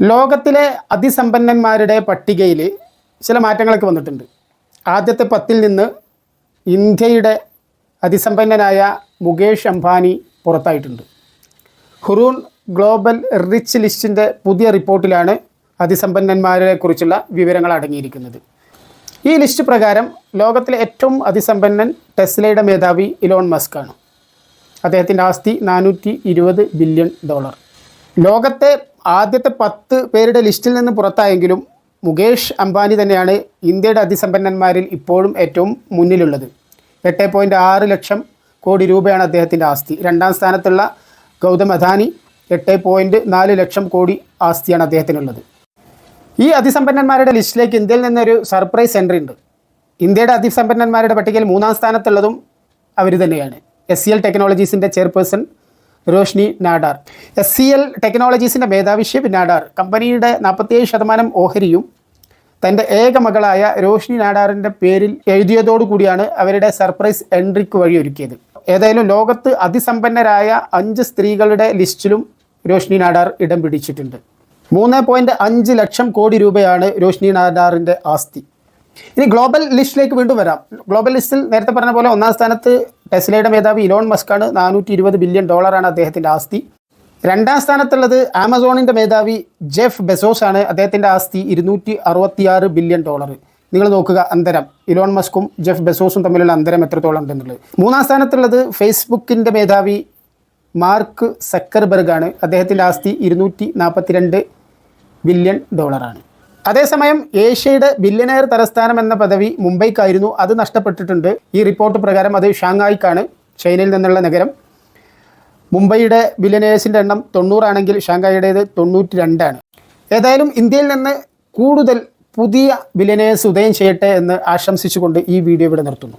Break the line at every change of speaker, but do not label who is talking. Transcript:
ലോകത്തിലെ അതിസമ്പന്നന്മാരുടെ പട്ടികയിൽ ചില മാറ്റങ്ങളൊക്കെ വന്നിട്ടുണ്ട്. ആദ്യത്തെ 10ൽ നിന്ന് ഇന്ത്യയുടെ അതിസമ്പന്നനായ മുകേഷ് അംബാനി പുറത്തായിട്ടുണ്ട്. ഹുറൂൺ ഗ്ലോബൽ റിച്ച് ലിസ്റ്റിൻ്റെ പുതിയ റിപ്പോർട്ടിലാണ് അതിസമ്പന്നന്മാരെ കുറിച്ചുള്ള വിവരങ്ങൾ അടങ്ങിയിരിക്കുന്നത്. ഈ ലിസ്റ്റ് പ്രകാരം ലോകത്തിലെ ഏറ്റവും അതിസമ്പന്നൻ ടെസ്ലയുടെ മേധാവി ഇലോൺ മസ്ക് ആണ്. അദ്ദേഹത്തിൻ്റെ ആസ്തി $420 ബില്യൺ. ലോകത്തെ ആദ്യത്തെ 10 പേരുടെ ലിസ്റ്റിൽ നിന്ന് പുറത്തായെങ്കിലും മുകേഷ് അംബാനി തന്നെയാണ് ഇന്ത്യയുടെ അതിസമ്പന്നന്മാരിൽ ഇപ്പോഴും ഏറ്റവും മുന്നിലുള്ളത്. 8.6 ലക്ഷം കോടി രൂപയാണ് അദ്ദേഹത്തിൻ്റെ ആസ്തി. രണ്ടാം സ്ഥാനത്തുള്ള ഗൗതം അദാനി 8.4 ലക്ഷം കോടി ആസ്തിയാണ് അദ്ദേഹത്തിനുള്ളത്. ഈ അതിസമ്പന്നന്മാരുടെ ലിസ്റ്റിലേക്ക് ഇന്ത്യയിൽ നിന്നൊരു സർപ്രൈസ് എൻട്രി ഉണ്ട്. ഇന്ത്യയുടെ അതിസമ്പന്നന്മാരുടെ പട്ടികയിൽ 3-ാം സ്ഥാനത്തുള്ളതും അവർ തന്നെയാണ്. SCL ടെക്നോളജീസിൻ്റെ ചെയർപേഴ്സൺ റോഷ്നി നാഡാർ. SCL ടെക്നോളജീസിൻ്റെ മേധാവി ശിവ് നാഡാർ കമ്പനിയുടെ 47% ഓഹരിയും തൻ്റെ ഏക മകളായ റോഷ്നി നാഡാറിൻ്റെ പേരിൽ എഴുതിയതോടുകൂടിയാണ് അവരുടെ സർപ്രൈസ് എൻട്രിക്ക് വഴിയൊരുക്കിയത്. ഏതായാലും ലോകത്ത് അതിസമ്പന്നരായ 5 സ്ത്രീകളുടെ ലിസ്റ്റിലും റോഷ്നി നാഡാർ ഇടം പിടിച്ചിട്ടുണ്ട്. 3.5 ലക്ഷം കോടി രൂപയാണ് റോഷ്നി നാഡാറിൻ്റെ ആസ്തി. ഇനി ഗ്ലോബൽ ലിസ്റ്റിലേക്ക് വീണ്ടും വരാം. ഗ്ലോബൽ ലിസ്റ്റിൽ നേരത്തെ പറഞ്ഞ പോലെ 1-ാം സ്ഥാനത്ത് ടെസ്ലയുടെ മേധാവി ഇലോൺ മസ്ക് ആണ്. $420 ബില്യൺ ആണ് അദ്ദേഹത്തിൻ്റെ ആസ്തി. 2-ാം സ്ഥാനത്തുള്ളത് ആമസോണിൻ്റെ മേധാവി ജെഫ് ബെസോസ് ആണ്. അദ്ദേഹത്തിൻ്റെ ആസ്തി $266 ബില്യൺ. നിങ്ങൾ നോക്കുക അന്തരം, ഇലോൺ മസ്കും ജെഫ് ബെസോസും തമ്മിലുള്ള അന്തരം എത്രത്തോളം ഉണ്ടെന്നുള്ളത്. 3-ാം സ്ഥാനത്തുള്ളത് ഫേസ്ബുക്കിൻ്റെ മേധാവി മാർക്ക് സക്കർബർഗ് ആണ്. അദ്ദേഹത്തിൻ്റെ ആസ്തി $242 ബില്യൺ ആണ്. അതേസമയം ഏഷ്യയുടെ ബില്യനെയർ തലസ്ഥാനം എന്ന പദവി മുംബൈക്കായിരുന്നു. അത് നഷ്ടപ്പെട്ടിട്ടുണ്ട്. ഈ റിപ്പോർട്ട് പ്രകാരം അത് ഷാങ്ഹായിക്കാണ്, ചൈനയിൽ നിന്നുള്ള നഗരം. മുംബൈയുടെ ബില്യനേഴ്സിൻ്റെ എണ്ണം 90 ആണെങ്കിൽ ഷാങ്ഹായിയുടേത് 92 ആണ്. ഏതായാലും ഇന്ത്യയിൽ നിന്ന് കൂടുതൽ പുതിയ ബില്യനേഴ്സ് ഉദയം ചെയ്യട്ടെ എന്ന് ആശംസിച്ചുകൊണ്ട് ഈ വീഡിയോ ഇവിടെ നിർത്തുന്നു.